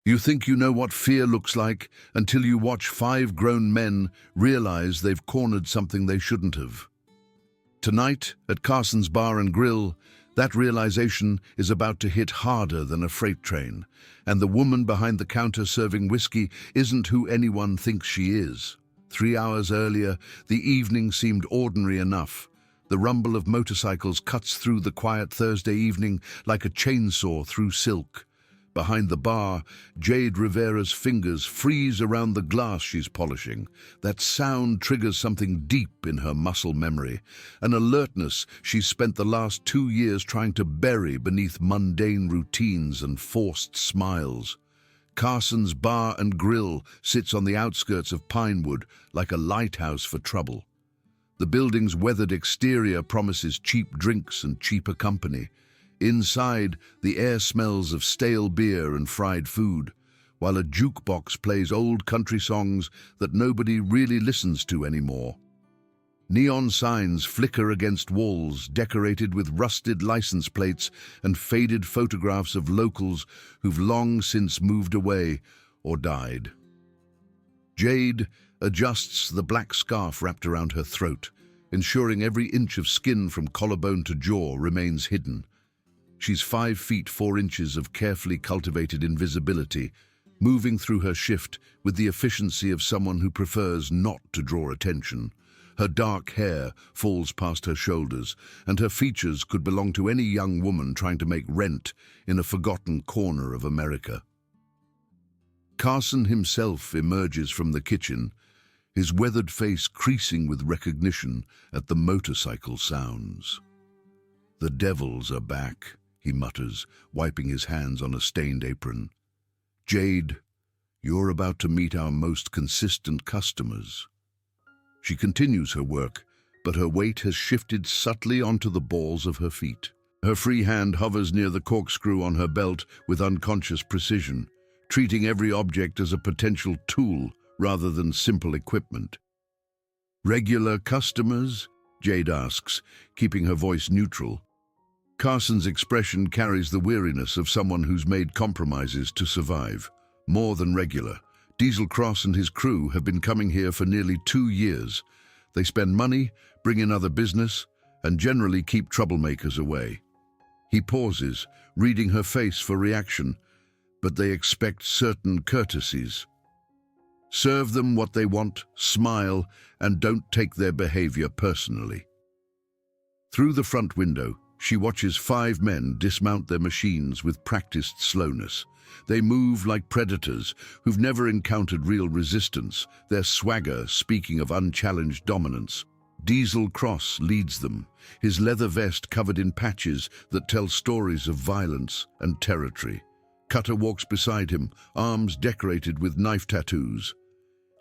You think you know what fear looks like until you watch five grown men realize they've cornered something they shouldn't have. Tonight, at Carson's Bar and Grill, that realization is about to hit harder than a freight train, and the woman behind the counter serving whiskey isn't who anyone thinks she is. 3 hours earlier, the evening seemed ordinary enough. The rumble of motorcycles cuts through the quiet Thursday evening like a chainsaw through silk. Behind the bar, Jade Rivera's fingers freeze around the glass she's polishing. That sound triggers something deep in her muscle memory, an alertness she's spent the last 2 years trying to bury beneath mundane routines and forced smiles. Carson's Bar and Grill sits on the outskirts of Pinewood like a lighthouse for trouble. The building's weathered exterior promises cheap drinks and cheaper company. Inside, the air smells of stale beer and fried food, while a jukebox plays old country songs that nobody really listens to anymore. Neon signs flicker against walls decorated with rusted license plates and faded photographs of locals who've long since moved away or died. Jade adjusts the black scarf wrapped around her throat, ensuring every inch of skin from collarbone to jaw remains hidden. She's 5 feet 4 inches of carefully cultivated invisibility, moving through her shift with the efficiency of someone who prefers not to draw attention. Her dark hair falls past her shoulders, and her features could belong to any young woman trying to make rent in a forgotten corner of America. Carson himself emerges from the kitchen, his weathered face creasing with recognition at the motorcycle sounds. "The devils are back," he mutters, wiping his hands on a stained apron. "Jade, you're about to meet our most consistent customers." She continues her work, but her weight has shifted subtly onto the balls of her feet. Her free hand hovers near the corkscrew on her belt with unconscious precision, treating every object as a potential tool rather than simple equipment. "Regular customers?" Jade asks, keeping her voice neutral. Carson's expression carries the weariness of someone who's made compromises to survive. More than regular. Diesel Cross and his crew have been coming here for nearly 2 years. They spend money, bring in other business, and generally keep troublemakers away. He pauses, reading her face for reaction, but they expect certain courtesies. Serve them what they want, smile, and don't take their behavior personally. Through the front window, she watches 5 men dismount their machines with practiced slowness. They move like predators who've never encountered real resistance, their swagger speaking of unchallenged dominance. Diesel Cross leads them, his leather vest covered in patches that tell stories of violence and territory. Cutter walks beside him, arms decorated with knife tattoos.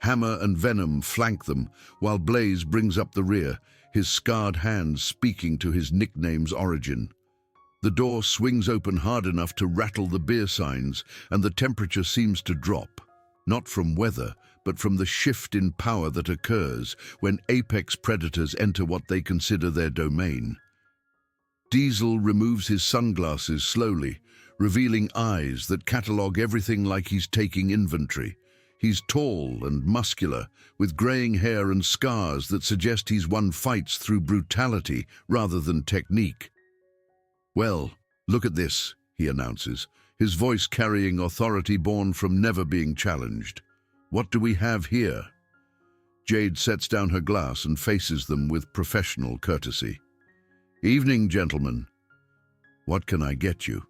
Hammer and Venom flank them, while Blaze brings up the rear, his scarred hands speaking to his nickname's origin. The door swings open hard enough to rattle the beer signs, and the temperature seems to drop, not from weather, but from the shift in power that occurs when apex predators enter what they consider their domain. Diesel removes his sunglasses slowly, revealing eyes that catalog everything like he's taking inventory. He's tall and muscular, with graying hair and scars that suggest he's won fights through brutality rather than technique. "Well, look at this," he announces, his voice carrying authority born from never being challenged. "What do we have here?" Jade sets down her glass and faces them with professional courtesy. "Evening, gentlemen. What can I get you?"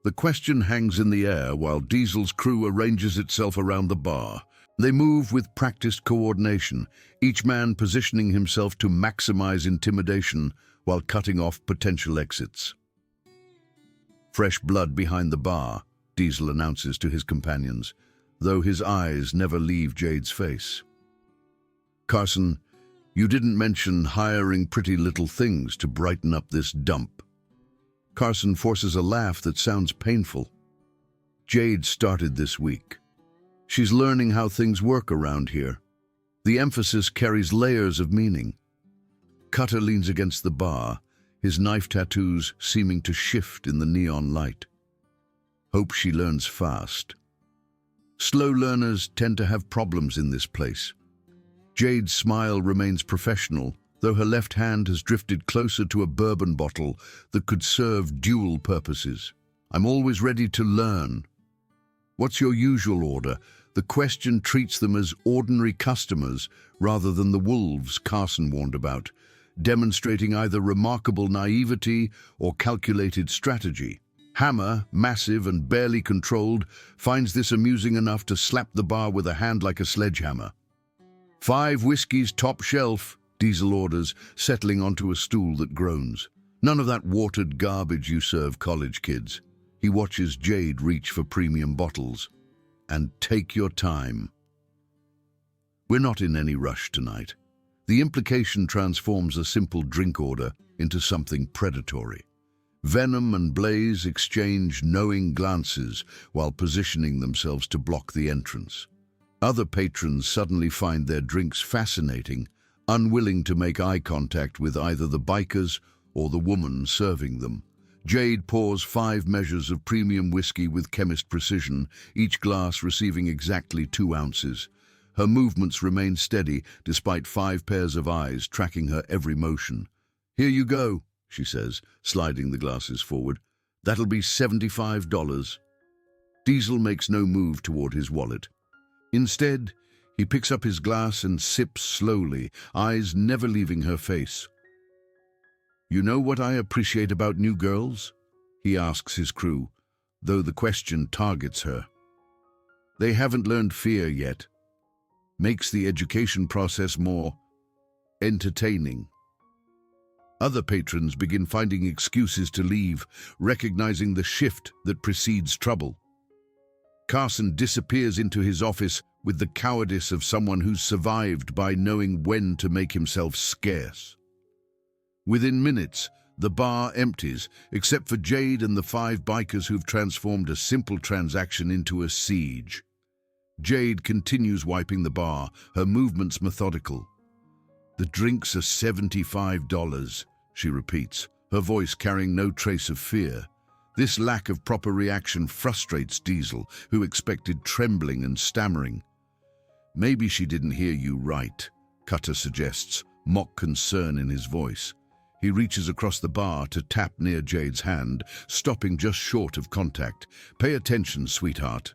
The question hangs in the air while Diesel's crew arranges itself around the bar. They move with practiced coordination, each man positioning himself to maximize intimidation while cutting off potential exits. "Fresh blood behind the bar," Diesel announces to his companions, though his eyes never leave Jade's face. "Carson, you didn't mention hiring pretty little things to brighten up this dump." Carson forces a laugh that sounds painful. "Jade started this week. She's learning how things work around here. The emphasis carries layers of meaning." Cutter leans against the bar, his knife tattoos seeming to shift in the neon light. "Hope she learns fast." Slow learners tend to have problems in this place. Jade's smile remains professional, though her left hand has drifted closer to a bourbon bottle that could serve dual purposes. I'm always ready to learn. What's your usual order? The question treats them as ordinary customers rather than the wolves Carson warned about, demonstrating either remarkable naivety or calculated strategy. Hammer, massive and barely controlled, finds this amusing enough to slap the bar with a hand like a sledgehammer. 5 whiskeys top shelf, Diesel orders, settling onto a stool that groans. None of that watered garbage you serve college kids. He watches Jade reach for premium bottles. And take your time. We're not in any rush tonight. The implication transforms a simple drink order into something predatory. Venom and Blaze exchange knowing glances while positioning themselves to block the entrance. Other patrons suddenly find their drinks fascinating, unwilling to make eye contact with either the bikers or the woman serving them. Jade pours 5 measures of premium whiskey with chemist precision, each glass receiving exactly 2 ounces. Her movements remain steady despite 5 pairs of eyes tracking her every motion. "Here you go," she says, sliding the glasses forward. "That'll be $75. Diesel makes no move toward his wallet. Instead, he picks up his glass and sips slowly, eyes never leaving her face. "You know what I appreciate about new girls?" he asks his crew, though the question targets her. "They haven't learned fear yet. Makes the education process more entertaining." Other patrons begin finding excuses to leave, recognizing the shift that precedes trouble. Carson disappears into his office with the cowardice of someone who's survived by knowing when to make himself scarce. Within minutes, the bar empties, except for Jade and the 5 bikers who've transformed a simple transaction into a siege. Jade continues wiping the bar, her movements methodical. "The drinks are $75, she repeats, her voice carrying no trace of fear. This lack of proper reaction frustrates Diesel, who expected trembling and stammering. "Maybe she didn't hear you right," Cutter suggests, mock concern in his voice. He reaches across the bar to tap near Jade's hand, stopping just short of contact. "Pay attention, sweetheart.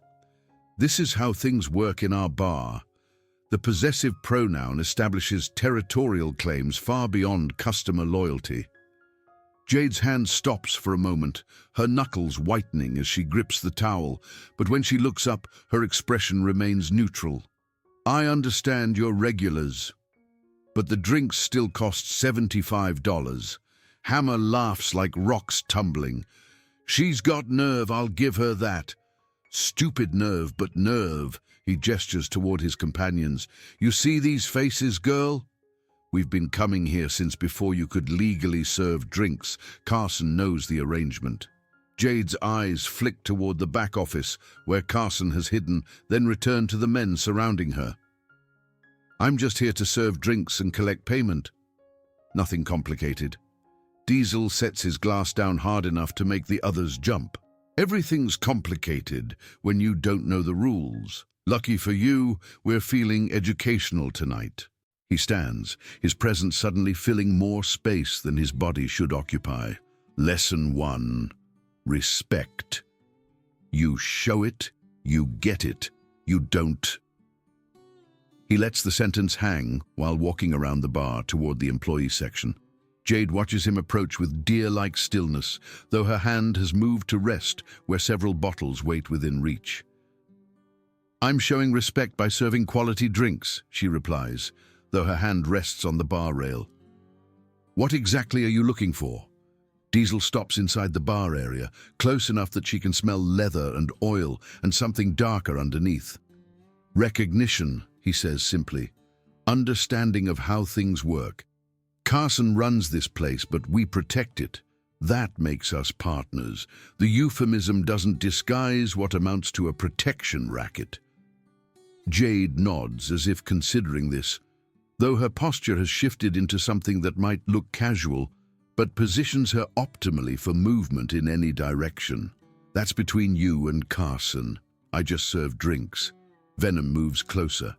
This is how things work in our bar. The possessive pronoun establishes territorial claims far beyond customer loyalty." Jade's hand stops for a moment, her knuckles whitening as she grips the towel, but when she looks up, her expression remains neutral. "I understand you're regulars, but the drinks still cost $75. Hammer laughs like rocks tumbling. "She's got nerve, I'll give her that." "Stupid nerve, but nerve," he gestures toward his companions. "You see these faces, girl? We've been coming here since before you could legally serve drinks." Carson knows the arrangement. Jade's eyes flick toward the back office, where Carson has hidden, then return to the men surrounding her. "I'm just here to serve drinks and collect payment. Nothing complicated." Diesel sets his glass down hard enough to make the others jump. "Everything's complicated when you don't know the rules. Lucky for you, we're feeling educational tonight." He stands, his presence suddenly filling more space than his body should occupy. Lesson 1. Respect. You show it, you get it. You don't. He lets the sentence hang while walking around the bar toward the employee section. Jade watches him approach with deer-like stillness, though her hand has moved to rest where several bottles wait within reach. "I'm showing respect by serving quality drinks," she replies, though her hand rests on the bar rail. "What exactly are you looking for?" Diesel stops inside the bar area, close enough that she can smell leather and oil and something darker underneath. "Recognition," he says simply. "Understanding of how things work. Carson runs this place, but we protect it. That makes us partners. The euphemism doesn't disguise what amounts to a protection racket." Jade nods as if considering this, though her posture has shifted into something that might look casual, but positions her optimally for movement in any direction. "That's between you and Carson. I just serve drinks. Venom moves closer.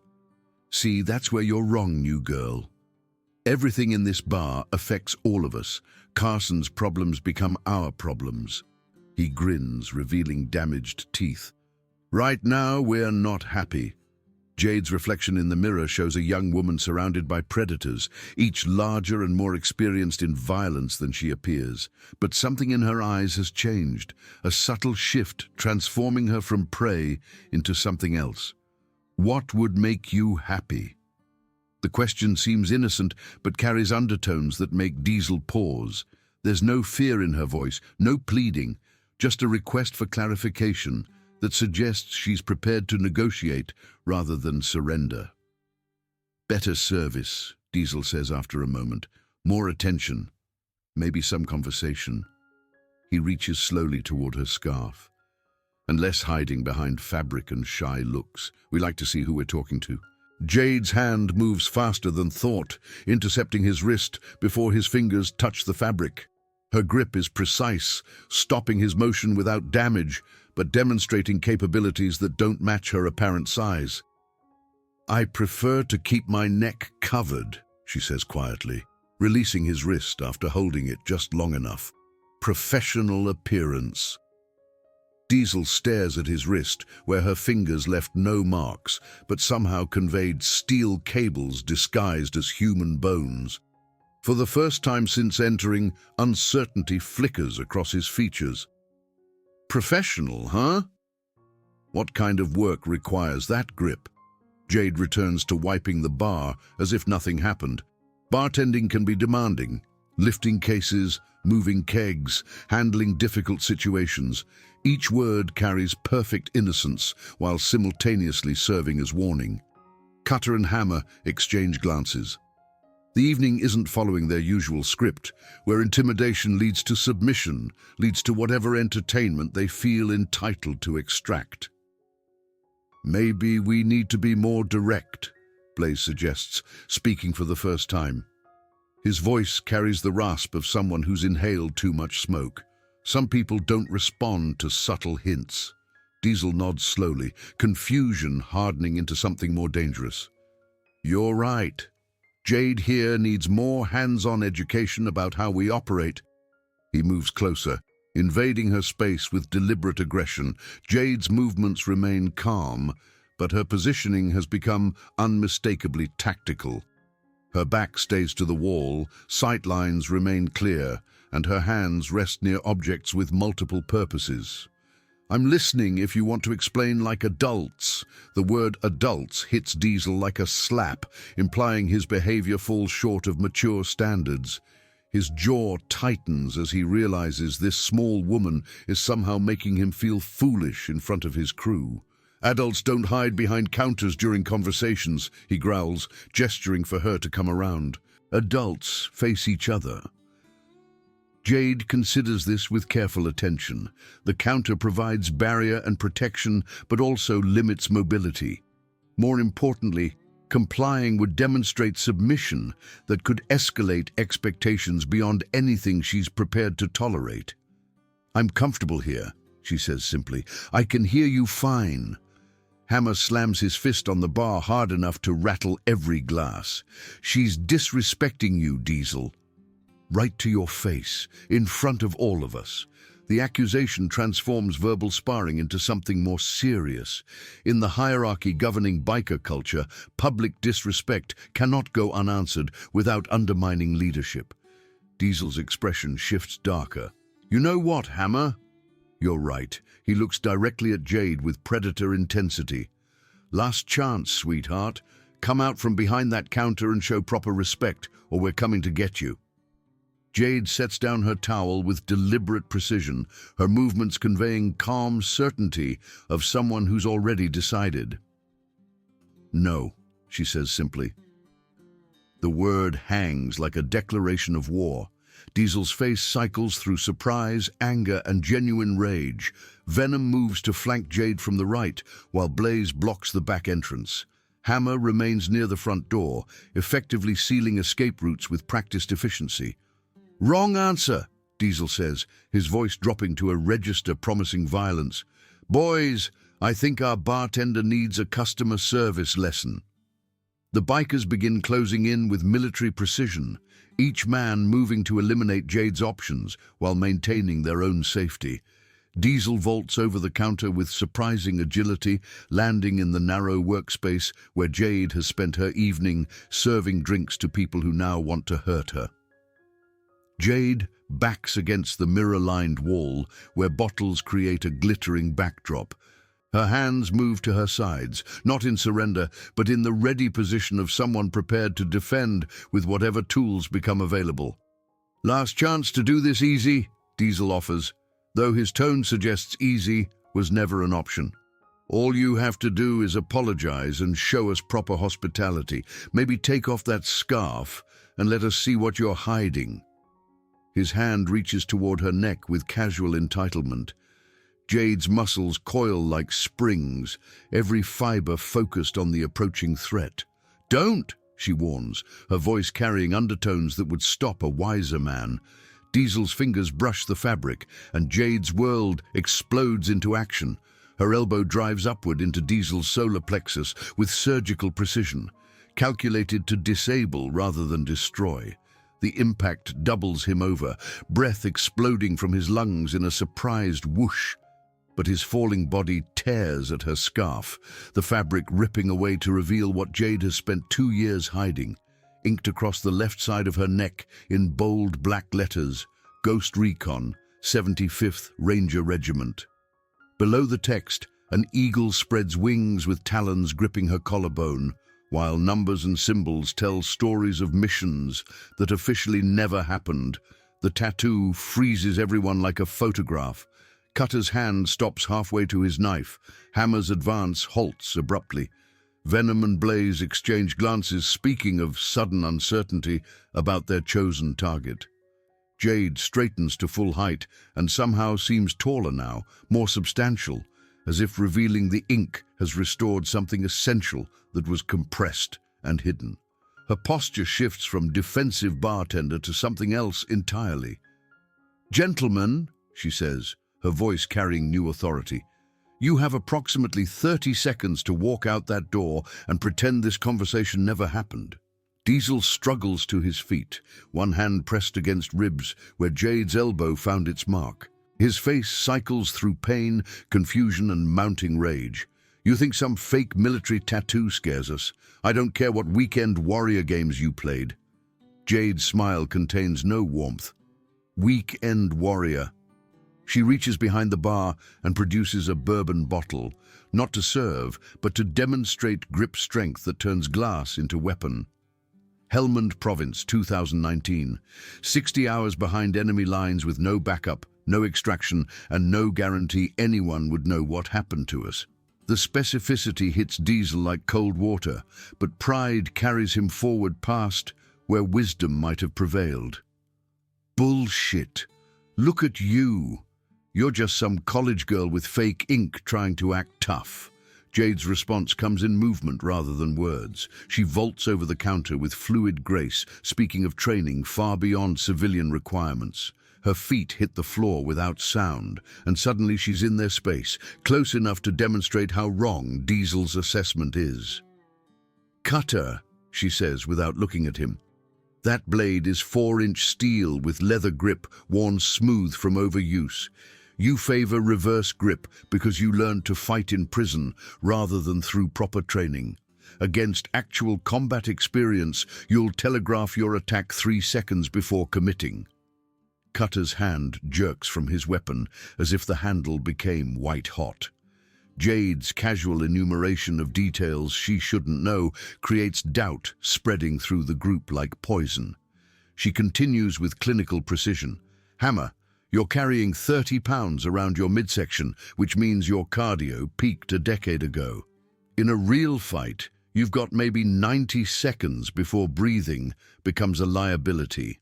See, that's where you're wrong, new girl. Everything in this bar affects all of us. Carson's problems become our problems. He grins, revealing damaged teeth. Right now, we're not happy. Jade's reflection in the mirror shows a young woman surrounded by predators, each larger and more experienced in violence than she appears. But something in her eyes has changed, a subtle shift transforming her from prey into something else. What would make you happy? The question seems innocent, but carries undertones that make Diesel pause. There's no fear in her voice, no pleading, just a request for clarification that suggests she's prepared to negotiate rather than surrender. Better service, Diesel says after a moment. More attention. Maybe some conversation. He reaches slowly toward her scarf. And less hiding behind fabric and shy looks. We like to see who we're talking to. Jade's hand moves faster than thought, intercepting his wrist before his fingers touch the fabric. Her grip is precise, stopping his motion without damage, but demonstrating capabilities that don't match her apparent size. I prefer to keep my neck covered, she says quietly, releasing his wrist after holding it just long enough. Professional appearance. Diesel stares at his wrist, where her fingers left no marks, but somehow conveyed steel cables disguised as human bones. For the first time since entering, uncertainty flickers across his features. Professional, huh? What kind of work requires that grip? Jade returns to wiping the bar as if nothing happened. Bartending can be demanding. Lifting cases, moving kegs, handling difficult situations. Each word carries perfect innocence while simultaneously serving as warning. Cutter and Hammer exchange glances. The evening isn't following their usual script, where intimidation leads to submission, leads to whatever entertainment they feel entitled to extract. Maybe we need to be more direct, Blaze suggests, speaking for the first time. His voice carries the rasp of someone who's inhaled too much smoke. Some people don't respond to subtle hints. Diesel nods slowly, confusion hardening into something more dangerous. You're right. Jade here needs more hands-on education about how we operate. He moves closer, invading her space with deliberate aggression. Jade's movements remain calm, but her positioning has become unmistakably tactical. Her back stays to the wall, sight lines remain clear, and her hands rest near objects with multiple purposes. I'm listening if you want to explain like adults. The word adults hits Diesel like a slap, implying his behavior falls short of mature standards. His jaw tightens as he realizes this small woman is somehow making him feel foolish in front of his crew. Adults don't hide behind counters during conversations, he growls, gesturing for her to come around. Adults face each other. Jade considers this with careful attention. The counter provides barrier and protection, but also limits mobility. More importantly, complying would demonstrate submission that could escalate expectations beyond anything she's prepared to tolerate. I'm comfortable here, she says simply. I can hear you fine. Hammer slams his fist on the bar hard enough to rattle every glass. She's disrespecting you, Diesel. Right to your face, in front of all of us. The accusation transforms verbal sparring into something more serious. In the hierarchy governing biker culture, public disrespect cannot go unanswered without undermining leadership. Diesel's expression shifts darker. You know what, Hammer? You're right. He looks directly at Jade with predator intensity. Last chance, sweetheart. Come out from behind that counter and show proper respect, or we're coming to get you. Jade sets down her towel with deliberate precision, her movements conveying calm certainty of someone who's already decided. No, she says simply. The word hangs like a declaration of war. Diesel's face cycles through surprise, anger, and genuine rage. Venom moves to flank Jade from the right, while Blaze blocks the back entrance. Hammer remains near the front door, effectively sealing escape routes with practiced efficiency. Wrong answer, Diesel says, his voice dropping to a register promising violence. Boys, I think our bartender needs a customer service lesson. The bikers begin closing in with military precision, each man moving to eliminate Jade's options while maintaining their own safety. Diesel vaults over the counter with surprising agility, landing in the narrow workspace where Jade has spent her evening serving drinks to people who now want to hurt her. Jade backs against the mirror-lined wall where bottles create a glittering backdrop. Her hands move to her sides, not in surrender, but in the ready position of someone prepared to defend with whatever tools become available. Last chance to do this easy, Diesel offers, though his tone suggests easy was never an option. All you have to do is apologize and show us proper hospitality. Maybe take off that scarf and let us see what you're hiding. His hand reaches toward her neck with casual entitlement. Jade's muscles coil like springs, every fiber focused on the approaching threat. Don't, she warns, her voice carrying undertones that would stop a wiser man. Diesel's fingers brush the fabric, and Jade's world explodes into action. Her elbow drives upward into Diesel's solar plexus with surgical precision, calculated to disable rather than destroy. The impact doubles him over, breath exploding from his lungs in a surprised whoosh. But his falling body tears at her scarf, the fabric ripping away to reveal what Jade has spent 2 years hiding. Inked across the left side of her neck in bold black letters, Ghost Recon, 75th Ranger Regiment. Below the text, an eagle spreads wings with talons gripping her collarbone, while numbers and symbols tell stories of missions that officially never happened. The tattoo freezes everyone like a photograph. Cutter's hand stops halfway to his knife. Hammer's advance halts abruptly. Venom and Blaze exchange glances, speaking of sudden uncertainty about their chosen target. Jade straightens to full height and somehow seems taller now, more substantial, as if revealing the ink has restored something essential that was compressed and hidden. Her posture shifts from defensive bartender to something else entirely. "Gentlemen," she says, her voice carrying new authority, "you have approximately 30 seconds to walk out that door and pretend this conversation never happened." Diesel struggles to his feet, one hand pressed against ribs where Jade's elbow found its mark. His face cycles through pain, confusion, and mounting rage. "You think some fake military tattoo scares us? I don't care what weekend warrior games you played." Jade's smile contains no warmth. Weekend warrior. She reaches behind the bar and produces a bourbon bottle, not to serve, but to demonstrate grip strength that turns glass into weapon. Helmand Province, 2019. 60 hours behind enemy lines with no backup, no extraction, and no guarantee anyone would know what happened to us. The specificity hits Diesel like cold water, but pride carries him forward past where wisdom might have prevailed. "Bullshit. Look at you. You're just some college girl with fake ink trying to act tough." Jade's response comes in movement rather than words. She vaults over the counter with fluid grace, speaking of training far beyond civilian requirements. Her feet hit the floor without sound, and suddenly she's in their space, close enough to demonstrate how wrong Diesel's assessment is. "Cutter," she says without looking at him. "That blade is 4-inch steel with leather grip worn smooth from overuse. You favor reverse grip because you learned to fight in prison rather than through proper training. Against actual combat experience, you'll telegraph your attack 3 seconds before committing." Cutter's hand jerks from his weapon as if the handle became white-hot. Jade's casual enumeration of details she shouldn't know creates doubt spreading through the group like poison. She continues with clinical precision. "Hammer, you're carrying 30 pounds around your midsection, which means your cardio peaked a decade ago. In a real fight, you've got maybe 90 seconds before breathing becomes a liability.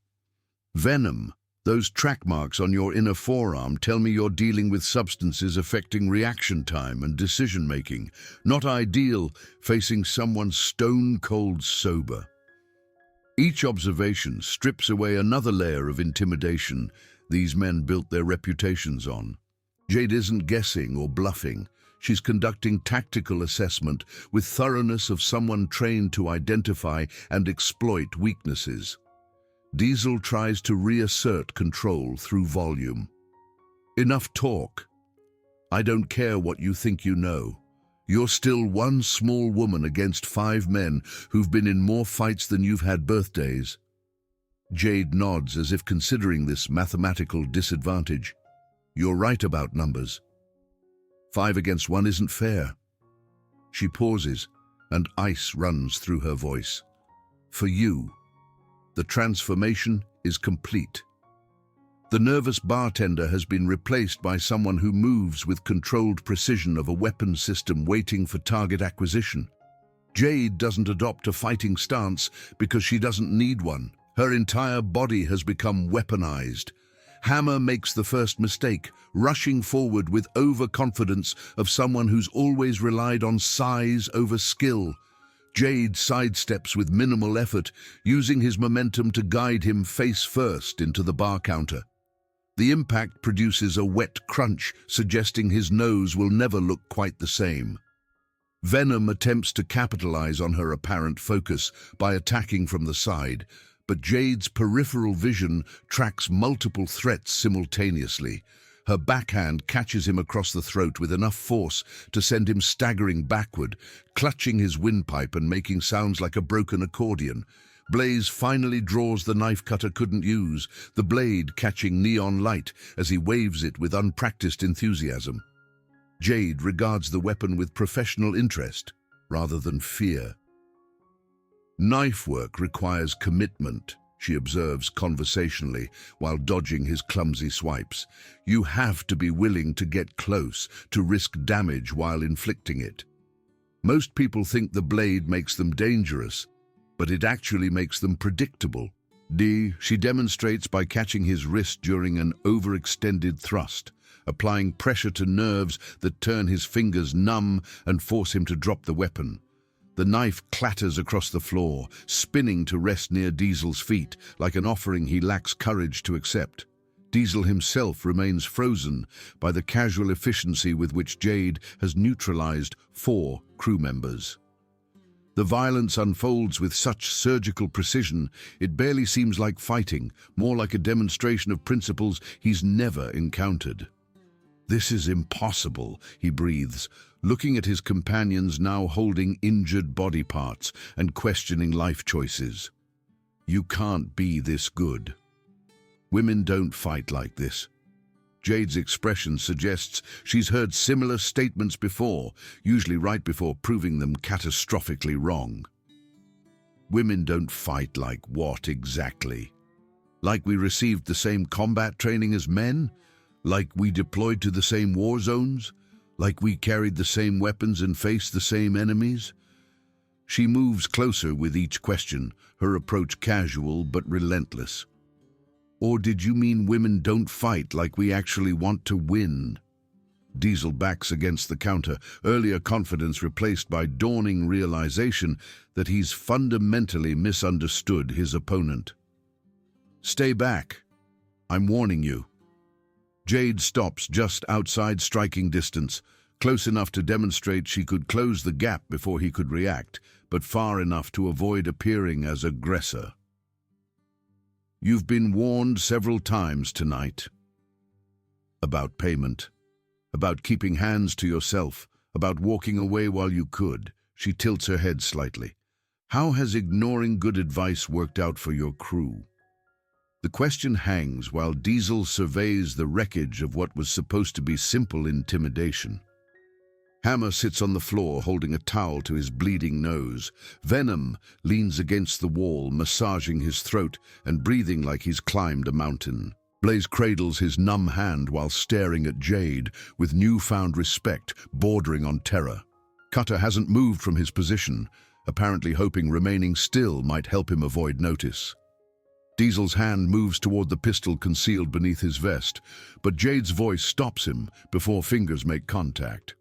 Venom, those track marks on your inner forearm tell me you're dealing with substances affecting reaction time and decision-making. Not ideal, facing someone stone-cold sober." Each observation strips away another layer of intimidation these men built their reputations on. Jade isn't guessing or bluffing. She's conducting tactical assessment with thoroughness of someone trained to identify and exploit weaknesses. Diesel tries to reassert control through volume. Enough talk. I don't care what you think you know. You're still one small woman against 5 men who've been in more fights than you've had birthdays. Jade nods as if considering this mathematical disadvantage. You're right about numbers. 5 against 1 isn't fair. She pauses, and ice runs through her voice. For you, the transformation is complete. The nervous bartender has been replaced by someone who moves with controlled precision of a weapon system waiting for target acquisition. Jade doesn't adopt a fighting stance because she doesn't need one. Her entire body has become weaponized. Hammer makes the first mistake, rushing forward with overconfidence of someone who's always relied on size over skill. Jade sidesteps with minimal effort, using his momentum to guide him face first into the bar counter. The impact produces a wet crunch, suggesting his nose will never look quite the same. Venom attempts to capitalize on her apparent focus by attacking from the side, but Jade's peripheral vision tracks multiple threats simultaneously. Her backhand catches him across the throat with enough force to send him staggering backward, clutching his windpipe and making sounds like a broken accordion. Blaze finally draws the knife Cutter couldn't use, the blade catching neon light as he waves it with unpracticed enthusiasm. Jade regards the weapon with professional interest rather than fear. Knife work requires commitment, she observes conversationally while dodging his clumsy swipes. You have to be willing to get close, to risk damage while inflicting it. Most people think the blade makes them dangerous, but it actually makes them predictable. She demonstrates by catching his wrist during an overextended thrust, applying pressure to nerves that turn his fingers numb and force him to drop the weapon. The knife clatters across the floor, spinning to rest near Diesel's feet, like an offering he lacks courage to accept. Diesel himself remains frozen by the casual efficiency with which Jade has neutralized 4 crew members. The violence unfolds with such surgical precision, it barely seems like fighting, more like a demonstration of principles he's never encountered. This is impossible, he breathes, looking at his companions now holding injured body parts and questioning life choices. You can't be this good. Women don't fight like this. Jade's expression suggests she's heard similar statements before, usually right before proving them catastrophically wrong. Women don't fight like what exactly? Like we received the same combat training as men? Like we deployed to the same war zones? Like we carried the same weapons and faced the same enemies? She moves closer with each question, her approach casual but relentless. Or did you mean women don't fight like we actually want to win? Diesel backs against the counter, earlier confidence replaced by dawning realization that he's fundamentally misunderstood his opponent. Stay back. I'm warning you. Jade stops just outside striking distance, close enough to demonstrate she could close the gap before he could react, but far enough to avoid appearing as aggressor. You've been warned several times tonight. About payment, about keeping hands to yourself, about walking away while you could. She tilts her head slightly. How has ignoring good advice worked out for your crew? The question hangs while Diesel surveys the wreckage of what was supposed to be simple intimidation. Hammer sits on the floor holding a towel to his bleeding nose. Venom leans against the wall, massaging his throat and breathing like he's climbed a mountain. Blaze cradles his numb hand while staring at Jade with newfound respect, bordering on terror. Cutter hasn't moved from his position, apparently hoping remaining still might help him avoid notice. Diesel's hand moves toward the pistol concealed beneath his vest, but Jade's voice stops him before fingers make contact.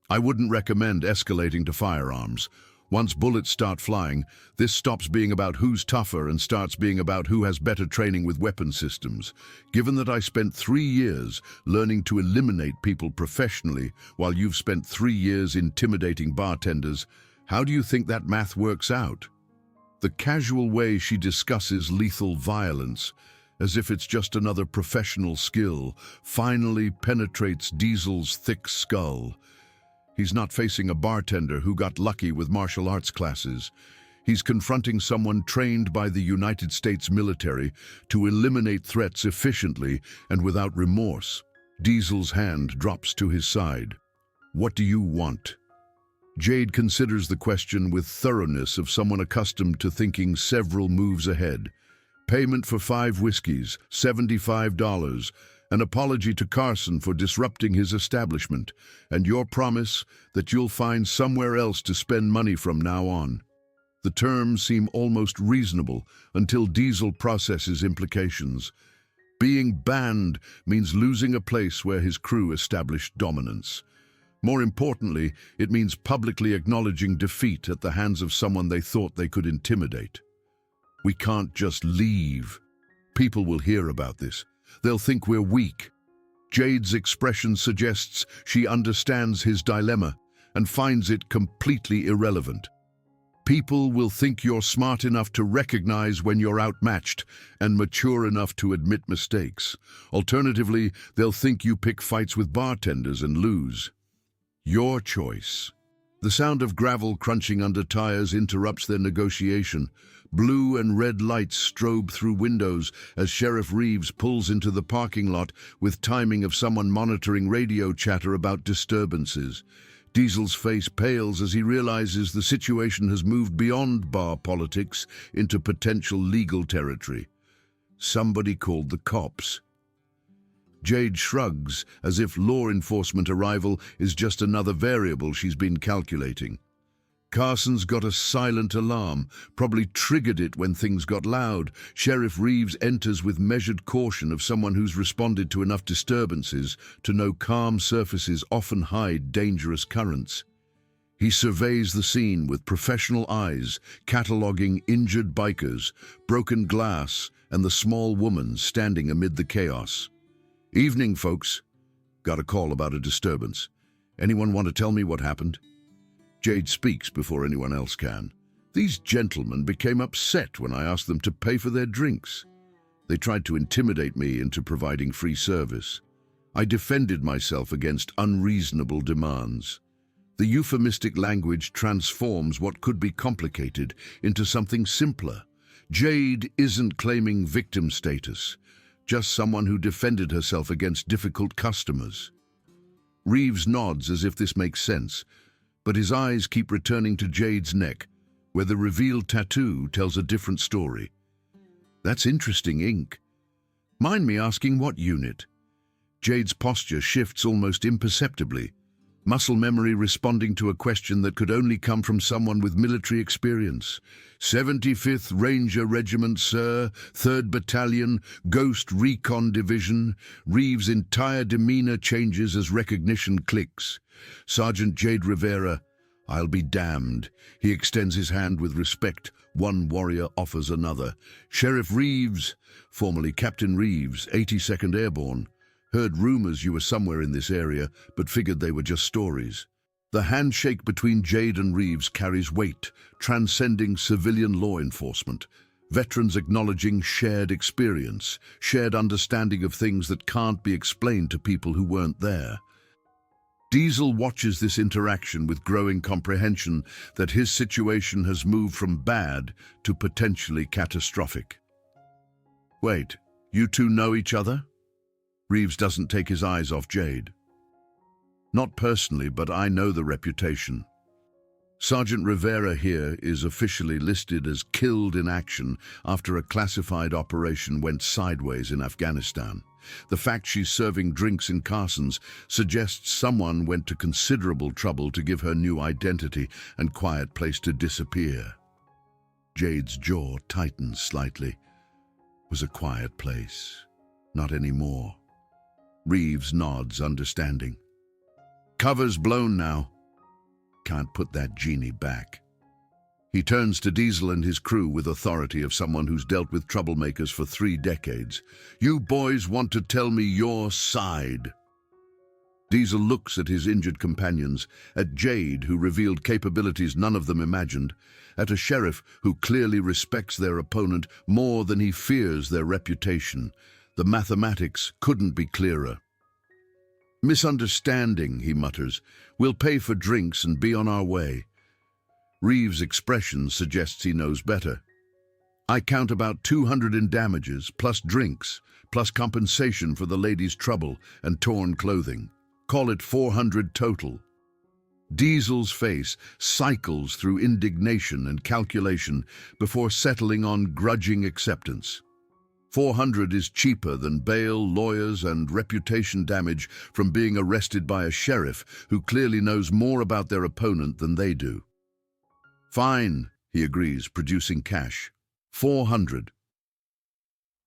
I wouldn't recommend escalating to firearms. Once bullets start flying, this stops being about who's tougher and starts being about who has better training with weapon systems. Given that I spent 3 years learning to eliminate people professionally while you've spent 3 years intimidating bartenders, how do you think that math works out? The casual way she discusses lethal violence, as if it's just another professional skill, finally penetrates Diesel's thick skull. He's not facing a bartender who got lucky with martial arts classes. He's confronting someone trained by the United States military to eliminate threats efficiently and without remorse. Diesel's hand drops to his side. What do you want? Jade considers the question with thoroughness of someone accustomed to thinking several moves ahead. Payment for 5 whiskeys, $75. An apology to Carson for disrupting his establishment, and your promise that you'll find somewhere else to spend money from now on. The terms seem almost reasonable until Diesel processes implications. Being banned means losing a place where his crew established dominance. More importantly, it means publicly acknowledging defeat at the hands of someone they thought they could intimidate. We can't just leave. People will hear about this. They'll think we're weak. Jade's expression suggests she understands his dilemma and finds it completely irrelevant. People will think you're smart enough to recognize when you're outmatched and mature enough to admit mistakes. Alternatively, they'll think you pick fights with bartenders and lose. Your choice. The sound of gravel crunching under tires interrupts their negotiation. Blue and red lights strobe through windows as Sheriff Reeves pulls into the parking lot with timing of someone monitoring radio chatter about disturbances. Diesel's face pales as he realizes the situation has moved beyond bar politics into potential legal territory. Somebody called the cops. Jade shrugs as if law enforcement arrival is just another variable she's been calculating. Carson's got a silent alarm, probably triggered it when things got loud. Sheriff Reeves enters with measured caution of someone who's responded to enough disturbances to know calm surfaces often hide dangerous currents. He surveys the scene with professional eyes, cataloging injured bikers, broken glass, and the small woman standing amid the chaos. Evening, folks. Got a call about a disturbance. Anyone want to tell me what happened? Jade speaks before anyone else can. These gentlemen became upset when I asked them to pay for their drinks. They tried to intimidate me into providing free service. I defended myself against unreasonable demands. The euphemistic language transforms what could be complicated into something simpler. Jade isn't claiming victim status, just someone who defended herself against difficult customers. Reeves nods as if this makes sense, but his eyes keep returning to Jade's neck, where the revealed tattoo tells a different story. That's interesting ink. Mind me asking what unit? Jade's posture shifts almost imperceptibly, muscle memory responding to a question that could only come from someone with military experience. 75th Ranger Regiment, sir, 3rd Battalion, Ghost Recon Division. Reeves' entire demeanor changes as recognition clicks. Sergeant Jade Rivera, I'll be damned. He extends his hand with respect. One warrior offers another. Sheriff Reeves, formerly Captain Reeves, 82nd Airborne. Heard rumors you were somewhere in this area, but figured they were just stories. The handshake between Jade and Reeves carries weight, transcending civilian law enforcement. Veterans acknowledging shared experience, shared understanding of things that can't be explained to people who weren't there. Diesel watches this interaction with growing comprehension that his situation has moved from bad to potentially catastrophic. Wait, you two know each other? Reeves doesn't take his eyes off Jade. Not personally, but I know the reputation. Sergeant Rivera here is officially listed as killed in action after a classified operation went sideways in Afghanistan. The fact she's serving drinks in Carson's suggests someone went to considerable trouble to give her new identity and quiet place to disappear. Jade's jaw tightens slightly. Was a quiet place. Not anymore. Reeves nods, understanding. Cover's blown now. Can't put that genie back. He turns to Diesel and his crew with authority of someone who's dealt with troublemakers for 3 decades. You boys want to tell me your side. Diesel looks at his injured companions, at Jade, who revealed capabilities none of them imagined, at a sheriff who clearly respects their opponent more than he fears their reputation. The mathematics couldn't be clearer. Misunderstanding, he mutters. We'll pay for drinks and be on our way. Reeves' expression suggests he knows better. I count about 200 in damages, plus drinks, plus compensation for the lady's trouble and torn clothing. Call it 400 total. Diesel's face cycles through indignation and calculation before settling on grudging acceptance. 400 is cheaper than bail, lawyers, and reputation damage from being arrested by a sheriff who clearly knows more about their opponent than they do. Fine, he agrees, producing cash. 400.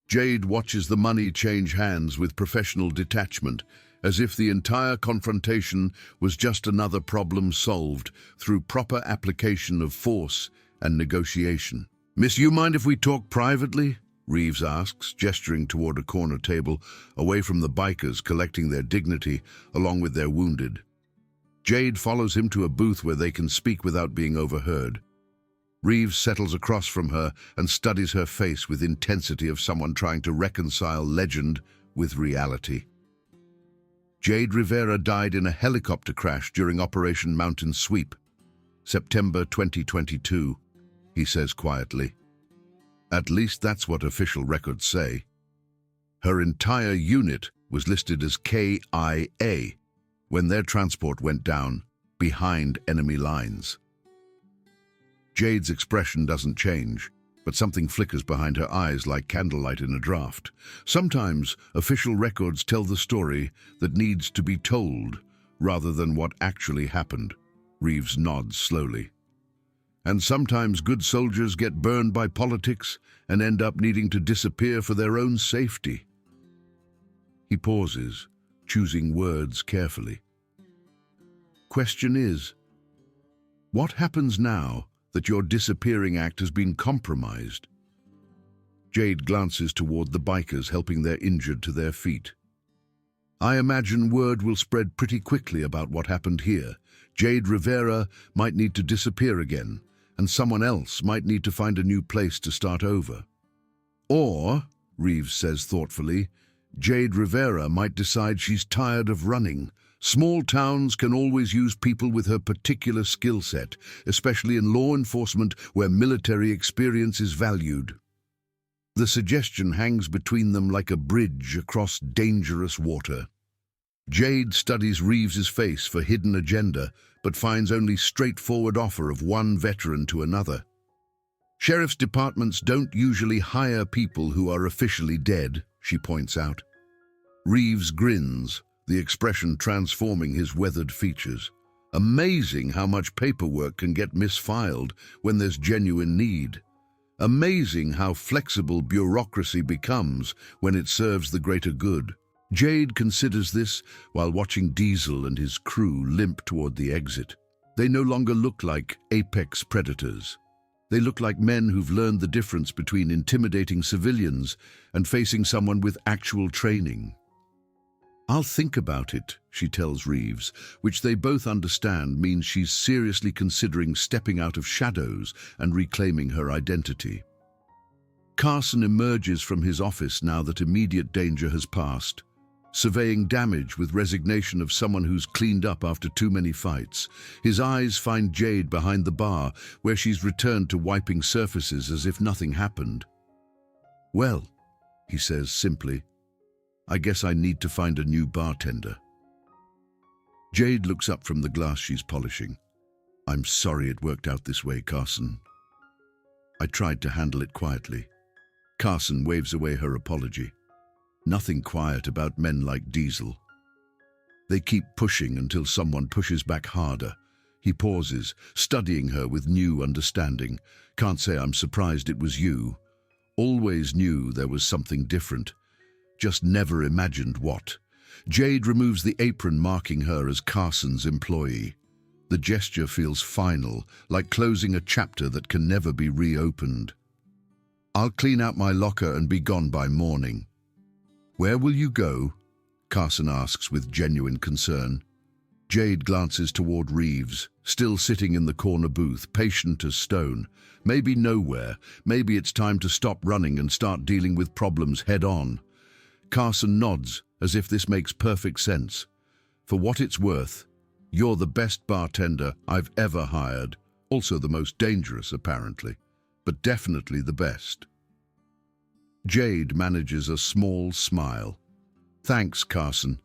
Jade watches the money change hands with professional detachment, as if the entire confrontation was just another problem solved through proper application of force and negotiation. Miss, you mind if we talk privately? Reeves asks, gesturing toward a corner table, away from the bikers collecting their dignity along with their wounded. Jade follows him to a booth where they can speak without being overheard. Reeves settles across from her and studies her face with intensity of someone trying to reconcile legend with reality. Jade Rivera died in a helicopter crash during Operation Mountain Sweep, September 2022, he says quietly. At least that's what official records say. Her entire unit was listed as KIA when their transport went down behind enemy lines. Jade's expression doesn't change, but something flickers behind her eyes like candlelight in a draught. Sometimes official records tell the story that needs to be told rather than what actually happened. Reeves nods slowly. And sometimes good soldiers get burned by politics and end up needing to disappear for their own safety. He pauses, choosing words carefully. Question is, what happens now that your disappearing act has been compromised? Jade glances toward the bikers helping their injured to their feet. I imagine word will spread pretty quickly about what happened here. Jade Rivera might need to disappear again, and someone else might need to find a new place to start over. Or, Reeves says thoughtfully, Jade Rivera might decide she's tired of running. Small towns can always use people with her particular skill set, especially in law enforcement where military experience is valued. The suggestion hangs between them like a bridge across dangerous water. Jade studies Reeves's face for hidden agenda, but finds only straightforward offer of one veteran to another. Sheriff's departments don't usually hire people who are officially dead, she points out. Reeves grins, the expression transforming his weathered features. Amazing how much paperwork can get misfiled when there's genuine need. Amazing how flexible bureaucracy becomes when it serves the greater good. Jade considers this while watching Diesel and his crew limp toward the exit. They no longer look like apex predators. They look like men who've learned the difference between intimidating civilians and facing someone with actual training. I'll think about it, she tells Reeves, which they both understand means she's seriously considering stepping out of shadows and reclaiming her identity. Carson emerges from his office now that immediate danger has passed, surveying damage with resignation of someone who's cleaned up after too many fights. His eyes find Jade behind the bar, where she's returned to wiping surfaces as if nothing happened. Well, he says simply, I guess I need to find a new bartender. Jade looks up from the glass she's polishing. I'm sorry it worked out this way, Carson. I tried to handle it quietly. Carson waves away her apology. Nothing quiet about men like Diesel. They keep pushing until someone pushes back harder. He pauses, studying her with new understanding. Can't say I'm surprised it was you. Always knew there was something different. Just never imagined what. Jade removes the apron marking her as Carson's employee. The gesture feels final, like closing a chapter that can never be reopened. "I'll clean out my locker and be gone by morning." "Where will you go?" Carson asks with genuine concern. Jade glances toward Reeves, still sitting in the corner booth, patient as stone. Maybe nowhere. Maybe it's time to stop running and start dealing with problems head-on. Carson nods, as if this makes perfect sense. "For what it's worth, you're the best bartender I've ever hired. Also the most dangerous, apparently, but definitely the best." Jade manages a small smile. "Thanks, Carson.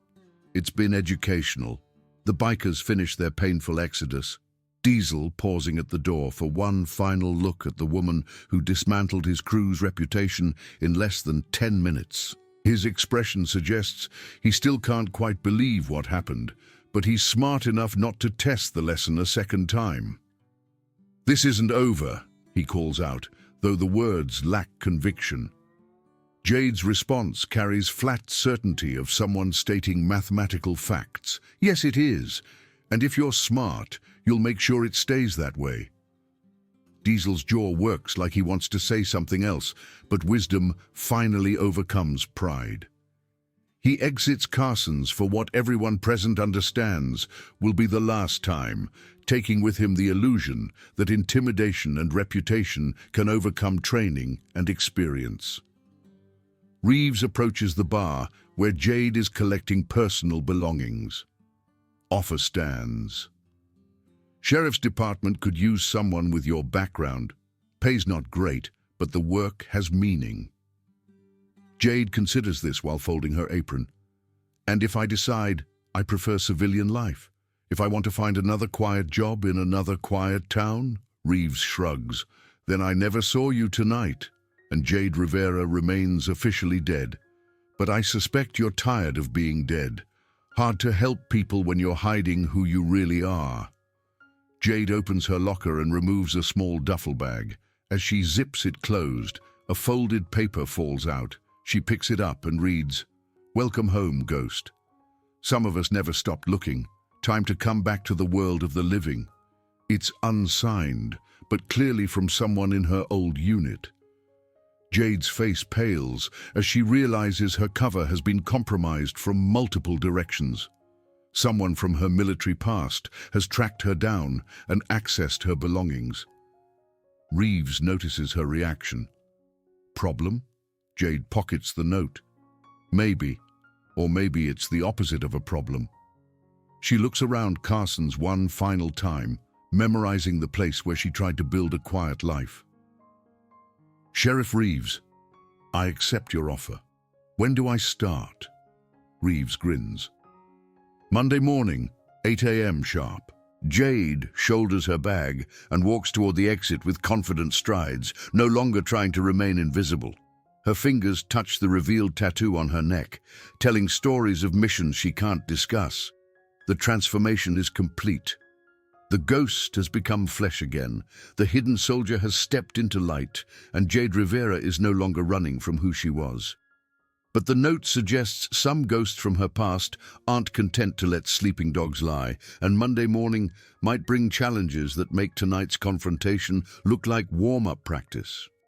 It's been educational." The bikers finish their painful exodus, Diesel pausing at the door for one final look at the woman who dismantled his crew's reputation in less than 10 minutes. His expression suggests he still can't quite believe what happened, but he's smart enough not to test the lesson a second time. "This isn't over," he calls out, though the words lack conviction. Jade's response carries flat certainty of someone stating mathematical facts. "Yes, it is. And if you're smart, you'll make sure it stays that way." Diesel's jaw works like he wants to say something else, but wisdom finally overcomes pride. He exits Carson's for what everyone present understands will be the last time, taking with him the illusion that intimidation and reputation can overcome training and experience. Reeves approaches the bar, where Jade is collecting personal belongings. Offer stands. "Sheriff's Department could use someone with your background. Pay's not great, but the work has meaning." Jade considers this while folding her apron. "And if I decide I prefer civilian life? If I want to find another quiet job in another quiet town?" Reeves shrugs. "Then I never saw you tonight." And Jade Rivera remains officially dead. "But I suspect you're tired of being dead. Hard to help people when you're hiding who you really are." Jade opens her locker and removes a small duffel bag. As she zips it closed, a folded paper falls out. She picks it up and reads, "Welcome home, Ghost. Some of us never stopped looking. Time to come back to the world of the living." It's unsigned, but clearly from someone in her old unit. Jade's face pales as she realizes her cover has been compromised from multiple directions. Someone from her military past has tracked her down and accessed her belongings. Reeves notices her reaction. "Problem?" Jade pockets the note. "Maybe. Or maybe it's the opposite of a problem." She looks around Carson's one final time, memorizing the place where she tried to build a quiet life. "Sheriff Reeves, I accept your offer. When do I start?" Reeves grins. "Monday morning, 8 a.m. sharp." Jade shoulders her bag and walks toward the exit with confident strides, no longer trying to remain invisible. Her fingers touch the revealed tattoo on her neck, telling stories of missions she can't discuss. The transformation is complete. The ghost has become flesh again, the hidden soldier has stepped into light, and Jade Rivera is no longer running from who she was. But the note suggests some ghosts from her past aren't content to let sleeping dogs lie, and Monday morning might bring challenges that make tonight's confrontation look like warm-up practice.